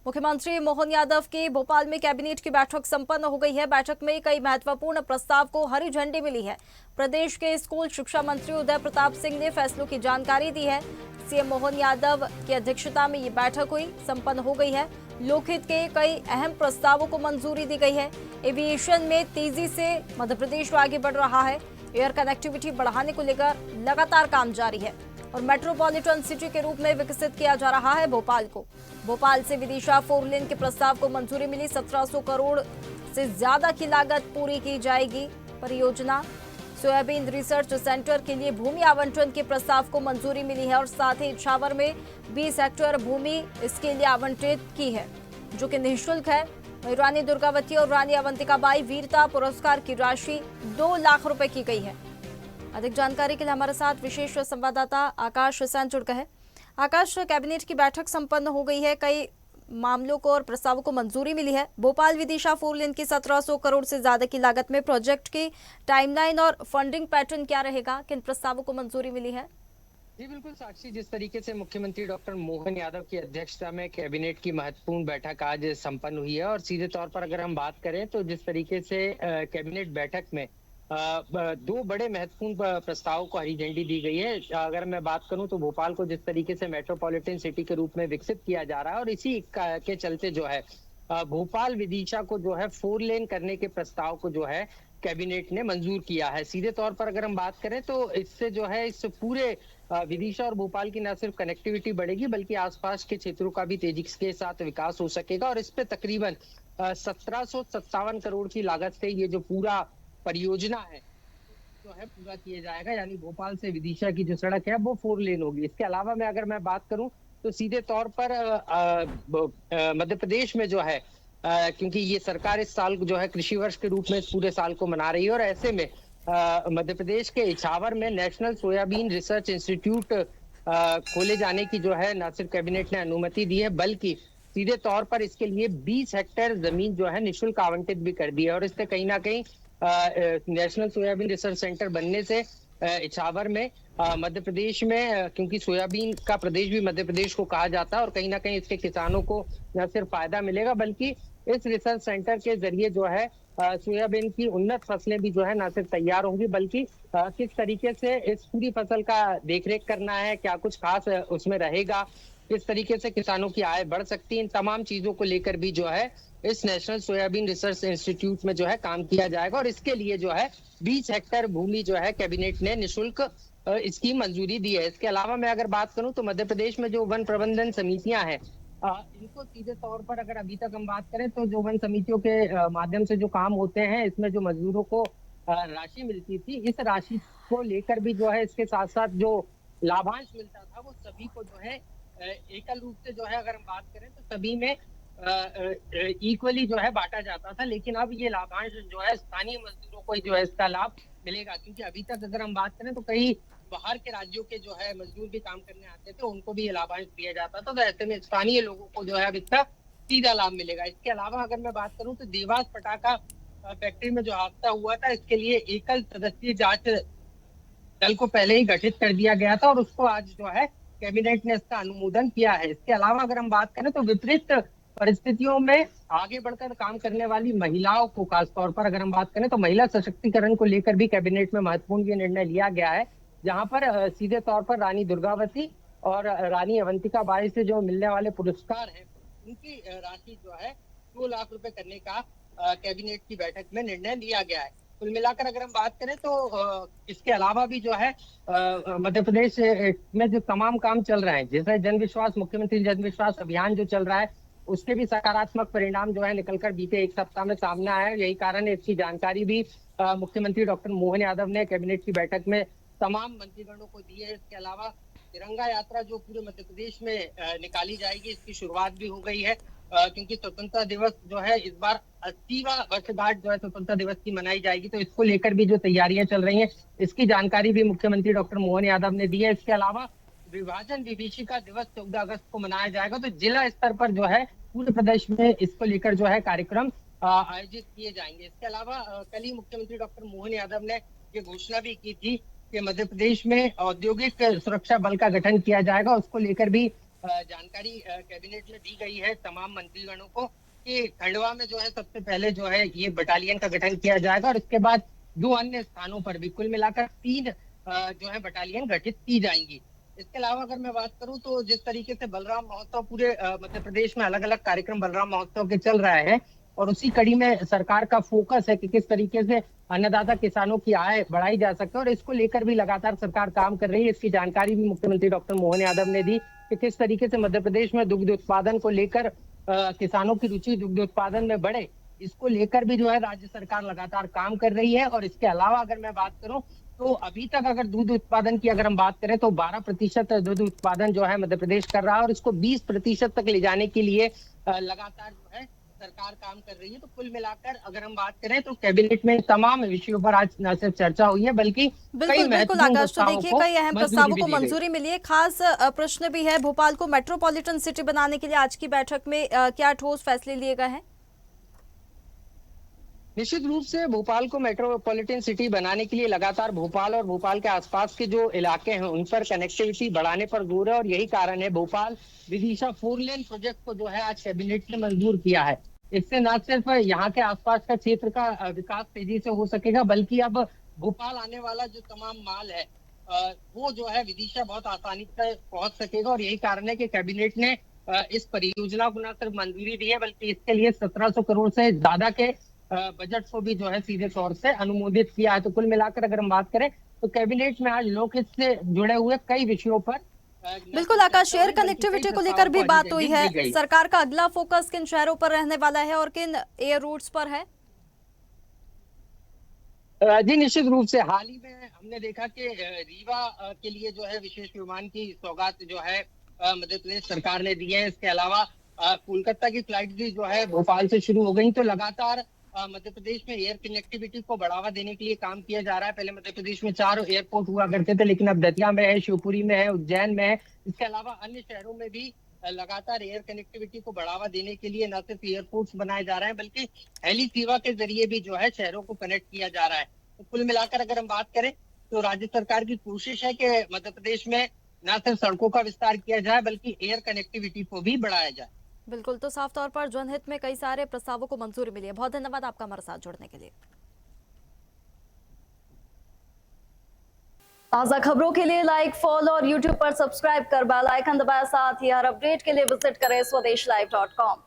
मुख्यमंत्री मोहन यादव की भोपाल में कैबिनेट की बैठक संपन्न हो गई है। बैठक में कई महत्वपूर्ण प्रस्ताव को हरी झंडी मिली है। प्रदेश के स्कूल शिक्षा मंत्री उदय प्रताप सिंह ने फैसलों की जानकारी दी है। सीएम मोहन यादव की अध्यक्षता में ये बैठक हुई, संपन्न हो गई है। लोकहित के कई अहम प्रस्तावों को मंजूरी दी गई है। एविएशन में तेजी से मध्य प्रदेश आगे बढ़ रहा है। एयर कनेक्टिविटी बढ़ाने को लेकर लगातार काम जारी है और मेट्रोपॉलिटन सिटी के रूप में विकसित किया जा रहा है भोपाल को। भोपाल से विदिशा 4 लेन के प्रस्ताव को मंजूरी मिली। 1700 करोड़ से ज्यादा की लागत पूरी की जाएगी परियोजना। सोयाबीन रिसर्च सेंटर के लिए भूमि आवंटन के प्रस्ताव को मंजूरी मिली है और साथ ही इछावर में 20 हेक्टेयर भूमि इसके लिए आवंटित की है, जो कि निःशुल्क है। वहीं रानी दुर्गावती और रानी अवंतिकाबाई वीरता पुरस्कार की राशि 2 लाख रुपए की गई है। अधिक जानकारी के लिए हमारे साथ विशेष संवाददाता आकाश हुसैन जुड़ गए हैं। आकाश, कैबिनेट की बैठक संपन्न हो गई है, कई मामलों को और प्रस्तावों को मंजूरी मिली है। भोपाल विदिशा 4 लेन की 1700 करोड़ से ज्यादा की लागत में प्रोजेक्ट की टाइमलाइन और फंडिंग पैटर्न क्या रहेगा, किन प्रस्तावों को मंजूरी मिली है? जी बिल्कुल साक्षी, जिस तरीके से मुख्यमंत्री डॉक्टर मोहन यादव की अध्यक्षता में कैबिनेट की महत्वपूर्ण बैठक आज संपन्न हुई है और सीधे तौर पर अगर हम बात करें तो जिस तरीके से कैबिनेट बैठक में दो बड़े महत्वपूर्ण प्रस्तावों को हरी झंडी दी गई है। अगर मैं बात करूं तो भोपाल को जिस तरीके से मेट्रोपॉलिटन सिटी के रूप में विकसित किया जा रहा है और इसी के चलते जो है भोपाल विदिशा को जो है 4 लेन करने के प्रस्ताव को जो है कैबिनेट ने मंजूर किया है। सीधे तौर पर अगर हम बात करें तो इससे जो है इस पूरे विदिशा और भोपाल की न सिर्फ कनेक्टिविटी बढ़ेगी बल्कि आसपास के क्षेत्रों का भी तेजी के साथ विकास हो सकेगा और इस पे तकरीबन 1757 करोड़ की लागत से ये जो पूरा परियोजना है जो है पूरा किया जाएगा। यानी भोपाल से विदिशा की जो सड़क है वो 4 लेन होगी। इसके अलावा अगर मैं बात करूं तो सीधे तौर पर मध्य प्रदेश में जो है क्योंकि ये सरकार इस साल जो है कृषि वर्ष के रूप में इस पूरे साल को मना रही है और ऐसे में मध्य प्रदेश के इछावर में नेशनल सोयाबीन रिसर्च इंस्टीट्यूट खोले जाने की जो है न सिर्फ कैबिनेट ने अनुमति दी है बल्कि सीधे तौर पर इसके लिए 20 हेक्टेयर जमीन जो है निःशुल्क आवंटित भी कर दी है और इससे कहीं ना कहीं नेशनल सोयाबीन रिसर्च सेंटर बनने से इछावर में मध्य प्रदेश में क्योंकि सोयाबीन का प्रदेश भी मध्य प्रदेश को कहा जाता है और कहीं ना कहीं इसके किसानों को न सिर्फ फायदा मिलेगा बल्कि इस रिसर्च सेंटर के जरिए जो है सोयाबीन की उन्नत फसलें भी जो है न सिर्फ तैयार होंगी बल्कि किस तरीके से इस पूरी फसल का देखरेख करना है, क्या कुछ खास उसमें रहेगा, किस तरीके से किसानों की आय बढ़ सकती है, इन तमाम चीजों को लेकर भी जो है इस नेशनल सोयाबीन रिसर्च इंस्टीट्यूट में जो है काम किया जाएगा और इसके लिए जो है 20 हेक्टेयर भूमि जो है कैबिनेट ने निःशुल्क इसकी मंजूरी दी है। इसके अलावा मैं अगर बात करूं तो मध्य प्रदेश में जो वन प्रबंधन समितियां हैं इनको सीधे तौर पर अगर अभी तक हम बात करें तो जो वन समितियों के माध्यम से जो काम होते हैं इसमें जो मजदूरों को राशि मिलती थी, इस राशि को लेकर भी जो है इसके साथ साथ जो लाभांश मिलता था वो सभी को जो है एकल रूप से जो है अगर हम बात करें तो सभी में इक्वली जो है बांटा जाता था। लेकिन अब ये लाभांश जो है स्थानीय मजदूरों को जो है इसका लाभ मिलेगा क्योंकि अभी तक अगर हम बात करें तो कई बाहर के राज्यों के जो है मजदूर भी काम करने आते थे, उनको भी ये लाभांश दिया जाता था। तो ऐसे में स्थानीय लोगों को जो है अब इसका सीधा लाभ मिलेगा। इसके अलावा अगर मैं बात करूं तो देवास पटाखा फैक्ट्री में जो हादसा हुआ था इसके लिए एकल सदस्यीय जांच दल को पहले ही गठित कर दिया गया था और उसको आज जो है कैबिनेट ने इसका अनुमोदन किया है। इसके अलावा अगर हम बात करें तो विपरीत परिस्थितियों में आगे बढ़कर काम करने वाली महिलाओं को खासतौर पर अगर हम बात करें तो महिला सशक्तिकरण को लेकर भी कैबिनेट में महत्वपूर्ण ये निर्णय लिया गया है, जहां पर सीधे तौर पर रानी दुर्गावती और रानी अवंतिका बाई से जो मिलने वाले पुरस्कार हैं उनकी राशि जो है 2 लाख रुपए करने का कैबिनेट की बैठक में निर्णय लिया गया है। कुल मिलाकर अगर हम बात करें तो इसके अलावा भी जो है मध्य प्रदेश में जो तमाम काम चल रहे हैं जैसे जन विश्वास मुख्यमंत्री जन विश्वास अभियान जो चल रहा है उसके भी सकारात्मक परिणाम जो है निकलकर बीते एक सप्ताह में सामने आया है। यही कारण है इसकी जानकारी भी मुख्यमंत्री डॉक्टर मोहन यादव ने कैबिनेट की बैठक में तमाम मंत्रीगणों को दी है। इसके अलावा तिरंगा यात्रा जो पूरे मध्य प्रदेश में निकाली जाएगी इसकी शुरुआत भी हो गई है क्योंकि स्वतंत्रता दिवस जो है इस बार 80वां वर्षगांठ जो है स्वतंत्रता दिवस की मनाई जाएगी, तो इसको लेकर भी जो तैयारियां चल रही हैं इसकी जानकारी भी मुख्यमंत्री डॉक्टर मोहन यादव ने दी है। इसके अलावा विभाजन विभीषिका दिवस 14 अगस्त को मनाया जाएगा, तो जिला स्तर पर जो है पूरे प्रदेश में इसको लेकर जो है कार्यक्रम आयोजित किए जाएंगे। इसके अलावा कल ही मुख्यमंत्री डॉक्टर मोहन यादव ने ये घोषणा भी की थी कि मध्य प्रदेश में औद्योगिक सुरक्षा बल का गठन किया जाएगा, उसको लेकर भी जानकारी कैबिनेट में दी गई है तमाम मंत्रीगणों को कि खंडवा में जो है सबसे पहले जो है ये बटालियन का गठन किया जाएगा और इसके बाद 2 अन्य स्थानों पर भी कुल मिलाकर 3 जो है बटालियन गठित की जाएंगी। इसके अलावा अगर मैं बात करूं तो जिस तरीके से बलराम महोत्सव पूरे मध्य प्रदेश में अलग अलग कार्यक्रम बलराम महोत्सव के चल रहा है और उसी कड़ी में सरकार का फोकस है कि किस तरीके से अन्नदाता किसानों की आय बढ़ाई जा सके और इसको लेकर भी लगातार सरकार काम कर रही है। इसकी जानकारी भी मुख्यमंत्री डॉक्टर मोहन यादव ने दी कि किस तरीके से मध्य प्रदेश में दुग्ध उत्पादन को लेकर किसानों की रुचि दुग्ध उत्पादन में बढ़े, इसको लेकर भी जो है राज्य सरकार लगातार काम कर रही है। और इसके अलावा अगर मैं बात करूं तो अभी तक अगर दूध उत्पादन की अगर हम बात करें तो 12% दूध उत्पादन जो है मध्य प्रदेश कर रहा है और इसको 20% तक ले जाने के लिए लगातार जो है सरकार काम कर रही है। तो कुल मिलाकर अगर हम बात करें तो कैबिनेट में तमाम विषयों पर आज न सिर्फ चर्चा हुई है बल्कि बिल्कुल बिल्कुल आकाश, तो देखिए कई अहम प्रस्तावों को मंजूरी मिली है। खास प्रश्न भी है, भोपाल को मेट्रोपॉलिटन सिटी बनाने के लिए आज की बैठक में क्या ठोस फैसले लिए गए हैं? निश्चित रूप से भोपाल को मेट्रोपॉलिटन सिटी बनाने के लिए लगातार भोपाल और भोपाल के आसपास के जो इलाके हैं उन पर कनेक्टिविटी बढ़ाने पर जोर है और यही कारण है भोपाल विदिशा 4 लेन प्रोजेक्ट को जो है आज कैबिनेट ने मंजूर किया है। इससे न सिर्फ यहाँ के आसपास का क्षेत्र का विकास तेजी से हो सकेगा बल्कि अब भोपाल आने वाला जो तमाम माल है वो जो है विदिशा बहुत आसानी से पहुंच सकेगा और यही कारण है कि कैबिनेट ने इस परियोजना को न सिर्फ मंजूरी दी है बल्कि इसके लिए 1700 करोड़ से ज्यादा के बजट को भी जो है सीधे तौर से अनुमोदित किया है। तो कुल मिलाकर अगर हम बात करें तो कैबिनेट में आज लोकहित से जुड़े हुए कई विषयों पर बिल्कुल आकाश, एयर कनेक्टिविटी को लेकर भी बात हुई है। सरकार का अगला फोकस किन शहरों पर रहने वाला है और किन एयर रूट्स पर है? जी निश्चित रूप से हाल ही में हमने देखा कि रीवा के लिए जो है विशेष विमान की सौगात जो है मध्य प्रदेश सरकार ने दी है। इसके अलावा कोलकाता की फ्लाइट भी जो है भोपाल से शुरू हो गई। तो लगातार मध्य प्रदेश में एयर कनेक्टिविटी को बढ़ावा देने के लिए काम किया जा रहा है। पहले मध्य प्रदेश में 4 एयरपोर्ट हुआ करते थे लेकिन अब दतिया में है, शिवपुरी में है, उज्जैन में है। इसके अलावा अन्य शहरों में भी लगातार एयर कनेक्टिविटी को बढ़ावा देने के लिए न सिर्फ एयरपोर्ट्स बनाए जा रहे हैं बल्कि हेली सेवा के जरिए भी जो है शहरों को कनेक्ट किया जा रहा है। तो कुल मिलाकर अगर हम बात करें तो राज्य सरकार की कोशिश है कि मध्य प्रदेश में न सिर्फ सड़कों का विस्तार किया जाए बल्कि एयर कनेक्टिविटी को भी बढ़ाया जाए। बिल्कुल, तो साफ तौर पर जनहित में कई सारे प्रस्तावों को मंजूरी मिली है। बहुत धन्यवाद आपका हमारे साथ जुड़ने के लिए। ताज़ा खबरों के लिए लाइक, फॉलो और यूट्यूब पर सब्सक्राइब कर बेल आइकन दबाएं। साथ ही हर अपडेट के लिए विजिट करें swedeshlive.com।